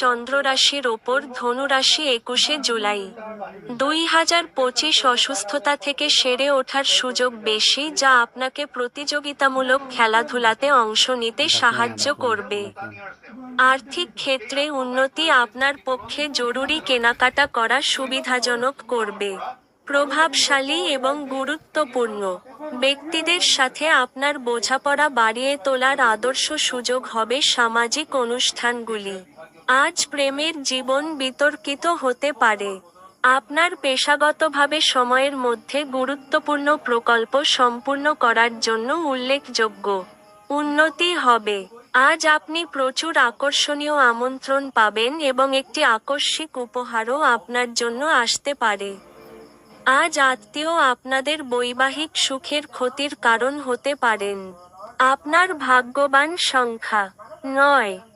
চন্দ্র রাশির ওপর ধনু রাশি 21শে জুলাই 2025 অসুস্থতা থেকে সেরে ওঠার সুযোগ বেশি, যা আপনাকে প্রতিযোগিতামূলক খেলাধুলাতে অংশ নিতে সাহায্য করবে। আর্থিক ক্ষেত্রে উন্নতি আপনার পক্ষে জরুরি কেনাকাটা করা সুবিধাজনক করবে। প্রভাবশালী এবং গুরুত্বপূর্ণ ব্যক্তিদের সাথে আপনার বোঝাপড়া বাড়িয়ে তোলার আদর্শ সুযোগ হবে সামাজিক অনুষ্ঠানগুলি। আজ প্রেমের জীবন বিতর্কিত হতে পারে। আপনার পেশাগতভাবে সময়ের মধ্যে গুরুত্বপূর্ণ প্রকল্প সম্পূর্ণ করার জন্য উল্লেখযোগ্য উন্নতি হবে। আজ আপনি প্রচুর আকর্ষণীয় আমন্ত্রণ পাবেন এবং একটি আকস্মিক উপহারও আপনার জন্য আসতে পারে। আজ আত্মীয় আপনাদের বৈবাহিক সুখের ক্ষতির কারণ হতে পারেন। আপনার ভাগ্যবান সংখ্যা 9।